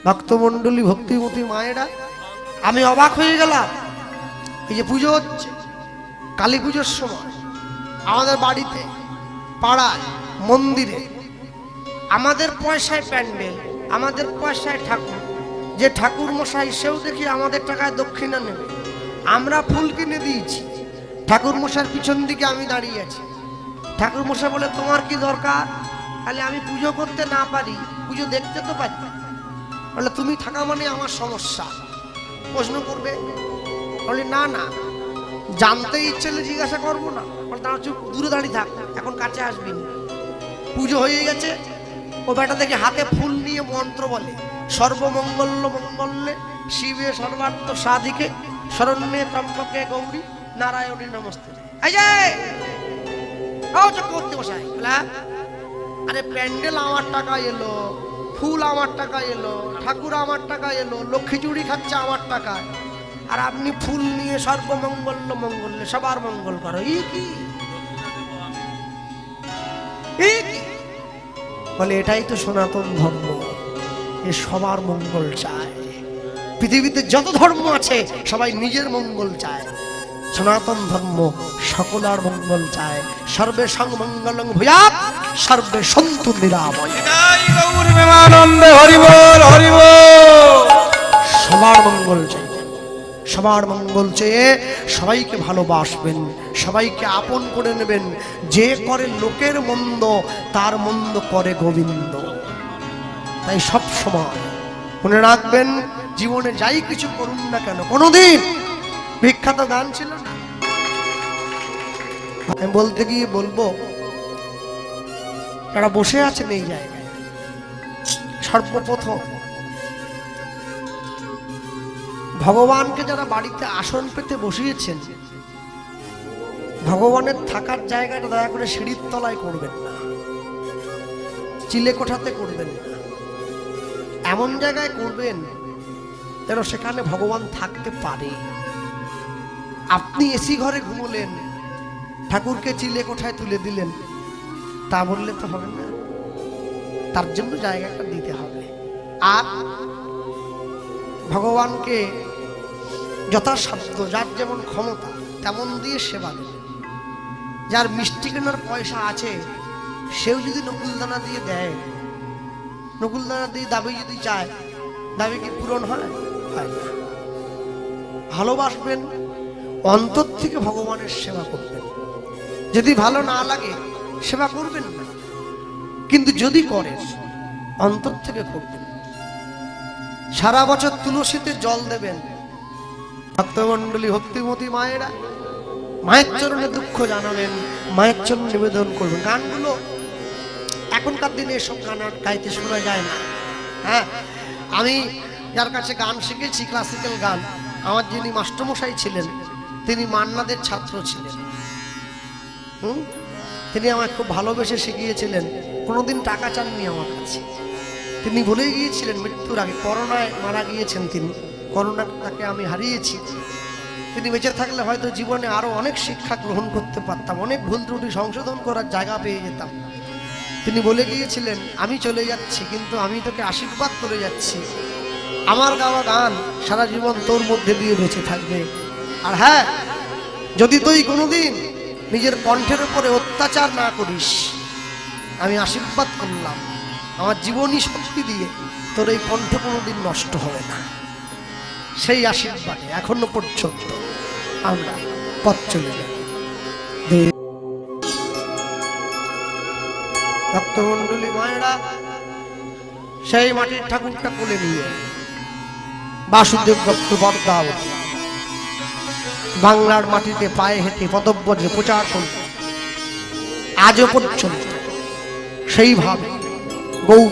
ভক্তমণ্ডলী ভক্তিমতী মায়েরা, আমি অবাক হয়ে গেলাম। এই যে পুজো হচ্ছে, কালী পুজোর সময় আমাদের বাড়িতে, পাড়ায়, মন্দিরে আমাদের পয়সায় প্যান্ডেল, আমাদের পয়সায় ঠাকুর, যে ঠাকুর মশাই সেও দেখি আমাদের টাকায় দক্ষিণা নেবে। আমরা ফুল কিনে দিয়েছি, ঠাকুর মশাইয়ের পিছন দিকে আমি দাঁড়িয়ে আছি। ঠাকুর মশাই বলে তোমার কি দরকার? তাহলে আমি পুজো করতে না পারি, পুজো দেখতে তো পারি। বলে তুমি থাকা মানে আমার সমস্যা। প্রশ্ন করবে, বলে না না, জানতে ইচ্ছে হলে জিজ্ঞাসা করবো না। বলে তার চুপ, দূরে দাঁড়িয়ে থাক, এখন কাছে আসবি না। পুজো হয়ে গেছে, ও বেটা দেখে হাতে ফুল নিয়ে মন্ত্র বলে, সর্বমঙ্গল্য মঙ্গল্যে শিবে সর্বার্থ সাধিকে শরণ্যে ত্রম্বকে গৌরী নারায়ণী নমস্তে। এই যে চক্রবর্তী মশাই, আরে প্যান্ডেল আমার টাকা এলো, ফুল আমার টাকা এলো, ঠাকুর আমার টাকা এলো, লক্ষ্মী চুড়ি খাচ্ছে আমার টাকায়, আর আপনি ফুল নিয়ে সর্বমঙ্গল্য মঙ্গল্যে সবার মঙ্গল করো। বলে এটাই তো সনাতন ধর্ম, এ সবার মঙ্গল চায়। পৃথিবীতে যত ধর্ম আছে সবাই নিজের মঙ্গল চায়, সনাতন ধর্ম সকলার মঙ্গল চায়। সর্বে সংমঙ্গলং ভূয়াৎ সর্বে সন্তু নিরাময়। সবার মঙ্গল চাই, সবার মঙ্গল চেয়ে সবাইকে ভালোবাসবেন, সবাইকে আপন করে নেবেন। যে করে লোকের মন্দ তার মন্দ করে গোবিন্দ। তাই সব সময় মনে রাখবেন, জীবনে যাই কিছু করুন না কেন, কোনোদিন বিখ্যাত গান ছিল না, আমি বলতে গিয়ে বলবো, যারা বসে আছেন এই জায়গায়, সর্বপ্রথম ভগবানকে যারা বাড়িতে আসন পেতে বসিয়েছেন, ভগবানের থাকার জায়গাটা দয়া করে সিঁড়ির তলায় করবেন না, চিলে কোঠাতে করবেন না, এমন জায়গায় করবেন যেন সেখানে ভগবান থাকতে পারে। আপনি এসি ঘরে ঘুমলেন, ঠাকুরকে চিলে কোঠায় তুলে দিলেন, তা বললে তো হবে না, তার জন্য জায়গাটা দিতে হবে। আর ভগবানকে যথাসাধ্য যার যেমন ক্ষমতা তেমন দিয়ে সেবা দেবেন। যার মিষ্টি কেনার পয়সা আছে সেও যদি নকুলদানা দিয়ে দেয়, নকুলদানা দিয়ে দাবি যদি চায়, দাবি কি পূরণ হয়? হয় না। ভালোবাসবেন, অন্তর থেকে ভগবানের সেবা করবেন। যদি ভালো না লাগে সেবা করবেন না, কিন্তু যদি করেন অন্তর থেকে করবেন। সারা বছর তুলসীতে জল দেবেন। ভক্তমণ্ডলী ভক্তিমতী মায়েরা, মায়ের চরণে দুঃখ জানাবেন, মায়ের চরণ নিবেদন করবেন। গানগুলো এখনকার দিনে এসব গান গাইতে শোনা যায় না। হ্যাঁ, আমি যার কাছে গান শিখেছি ক্লাসিক্যাল গান, আমার যিনি মাস্টারমশাই ছিলেন তিনি মান্নাদের ছাত্র ছিলেন। তিনি আমায় খুব ভালোবেসে শিখিয়েছিলেন, কোনোদিন টাকা চাননি আমার কাছে। তিনি বলে গিয়েছিলেন মৃত্যুর আগে, করোনায় মারা গিয়েছেন তিনি, করোনা তাকে আমি হারিয়েছি। তিনি বেঁচে থাকলে হয়তো জীবনে আরো অনেক শিক্ষা গ্রহণ করতে পারতাম, অনেক ভুল ত্রুটি সংশোধন করার জায়গা পেয়ে যেতাম। তিনি বলে গিয়েছিলেন, আমি চলে যাচ্ছি কিন্তু আমি তোকে আশীর্বাদ করে যাচ্ছি, আমার গাওয়া গান সারা জীবন তোর মধ্যে দিয়ে বেঁচে থাকবে। আর হ্যাঁ, যদি তুই কোনোদিন নিজের কণ্ঠের উপরে অত্যাচার না করিস, আমি আশীর্বাদ করলাম আমার জীবনী শক্তি দিয়ে তোর এই কণ্ঠ কোনোদিন নষ্ট হবে না। সেই আশীর্বাদে এখনো পর্যন্ত আমরা পথ চলে যাব। ভক্তমণ্ডলী মায়েরা, সেই মাটির ঠাকুরটা কোলে নিয়ে বাসুদেব দত্ত বদ্দাবতী বাংলার মাটিতে পায়ে হেঁটে পদব্রজে প্রচার করত। আজও পর্যন্ত সেইভাবে গৌ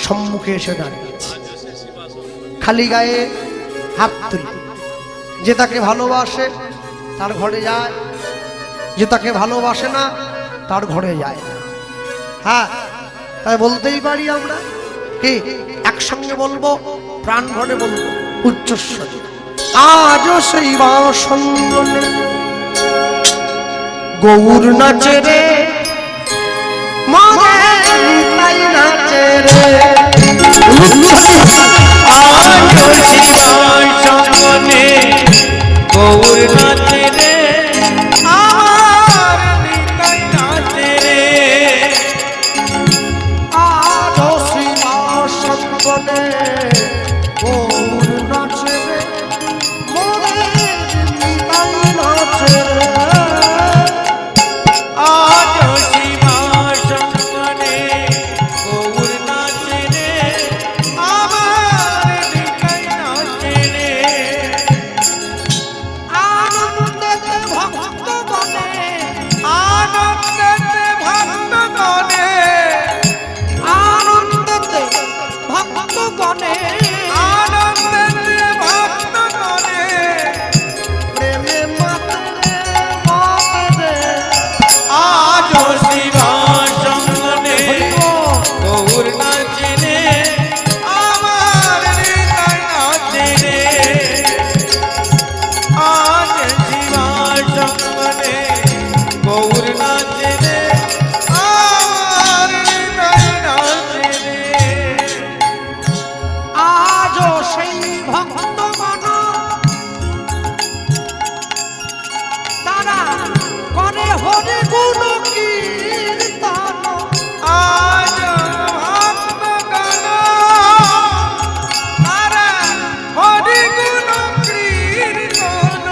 সম্মুখে এসে দাঁড়িয়েছে, খালি গায়ে হাত তুলে। যে তাকে ভালোবাসে তার ঘরে যায়, যে তাকে ভালোবাসে না তার ঘরে যায় না। হ্যাঁ, তাই বলতেই পারি আমরা কি একসঙ্গে বলবো, প্রাণ ভরে বলবো উচ্চস্বরে, আজও সেই বাসনে গৌর নাচে রে, মনে তাই নাচে রে। বনে গৌর নাচে রে মোদের নিতাই নাচে রে আজ শিবা সঙ্গনে গৌর নাচে রে আমার নিতাই নাচে রে আনন্দেতে ভক্ত বনে আনন্দেতে ভক্ত গণে আনন্দেতে ভক্ত বনে আনন্দেতে ভক্ত গণে প্রেমে মাতে মাতে আজ শিবা সঙ্গনে গৌর নাচে রে আমার নিতাই নাচে রে আজ শিবা সঙ্গনে গৌর নাচে রে আমার নিতাই নাচে রে আজও সেই ভক্তগণ তারা করে হরে গুণ কীর্তন আজ ভক্তগণ তারা হরি গুণ কীর্তন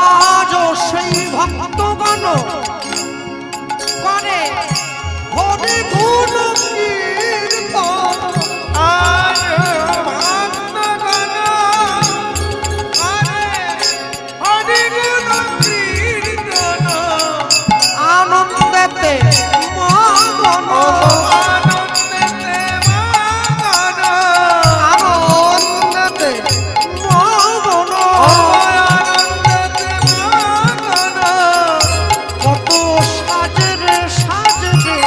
আজও সেই ভক্তগণ করে হরে গুণ কীর্তন আজ ভক্তগণ আরে হরি গুণ কীর্তন আনন্দেতে মগন আনন্দেতে মগন আনন্দেতে মগন আনন্দেতে মগন কত সাজে রে সাজে রে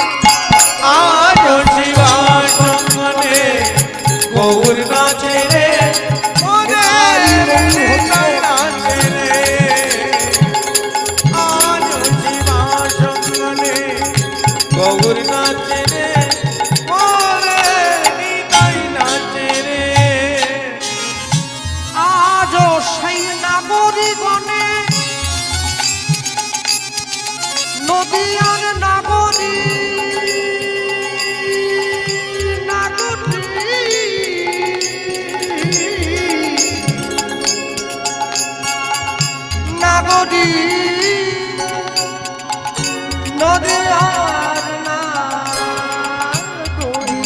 আজ শিবা সঙ্গনে গৌর নাচে রে মোদের নিতাই নাচে রে আজ শিবা সঙ্গনে গৌর নাচে রে মোদের নিতাই নাচে রে আজও সেই নাগরিগণে নদীয়ার নাগরী নাগরী নদীয়ার নাগরী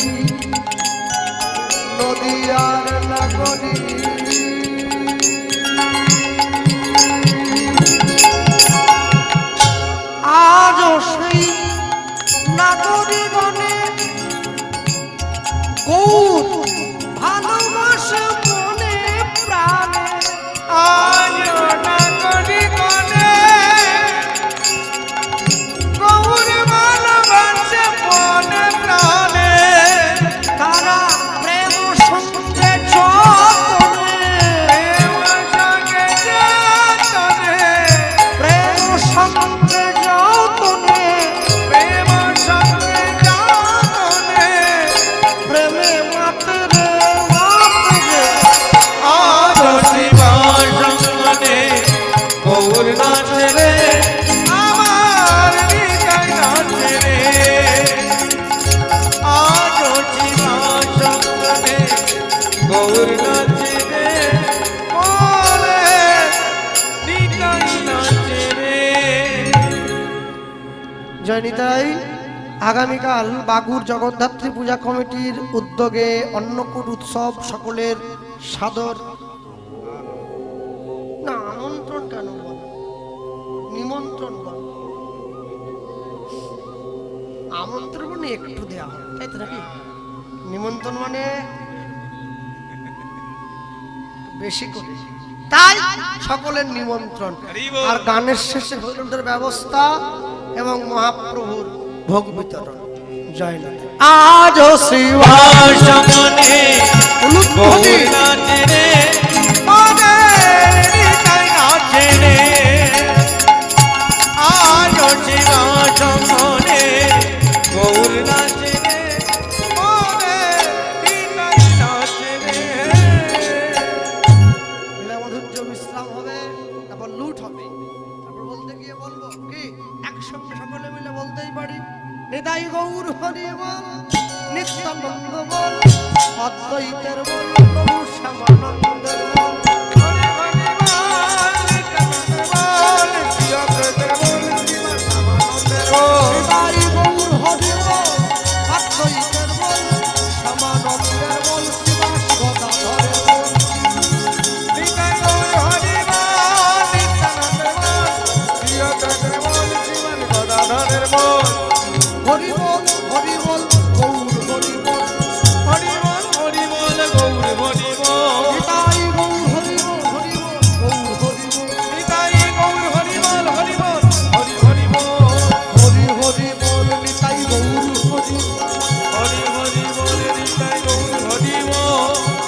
নদীয়ার নাগরী আজও সেই নাগরিগণে গৌর ভালোবাসে মনে প্রাণে আজ নাগরিকনে গৌর ভালোবাসে মনে প্রাণে তারা প্রেম সঙ্গে যতনে প্রেম সঙ্গে যতনে প্রেম সঙ্গে যতনে প্রেম সঙ্গে যতনে প্রেমে মাতে রে মাতে রে আজ শিবা সঙ্গনে গৌর নাচে রে আমার নিতাই নাচে রে আজ শিবা সঙ্গনে গৌর নাচে রে ওরে নিতাই নাচে রে জয়নিতাই আগামীকাল বাগুর জগদ্ধাত্রী পূজা কমিটির উদ্যোগে অন্নকূট উৎসব সকলের সাদর না আমন্ত্রণ কেন বল নিমন্ত্রণ বল আমন্ত্রণ মানে একটু দেওয়া হয় তাই তো নাকি নিমন্ত্রণ মানে বেশি করে তাই সকলের নিমন্ত্রণ আর গানের শেষে হরিনামের ব্যবস্থা এবং মহাপ্রভুর ভোগ বিতরণ জয়নাথ আজও শিবা সঙ্গনে গৌর নাচে রে মোদের নিতাই নাচে রে আজ শিবা সঙ্গনে গৌর নাচে রে মোদের নিতাই নাচে রে মাধুর্য বিশ্রাম হবে তারপর লুট হবে তারপর বলতে গিয়ে বলবো কি একসঙ্গে সকলে মিলে বলতেই পারি নিতাই গৌর হরি বল নিত্যানন্দ বল অদ্বৈতের বল প্রভু শ্যামানন্দের বল নিতাই গৌর হরি বল অদ্বৈতের বল শ্যামানন্দের বল শ্রীবাস গদাধরের বল হরি বল হরি বল গৌর হরি বল নিতাই গৌর হরি বল হরি বল গৌর হরি বল হরি হরি বল নিতাই গৌর হরি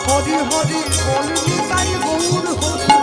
হরি হরি বল নিতাই গৌর হরি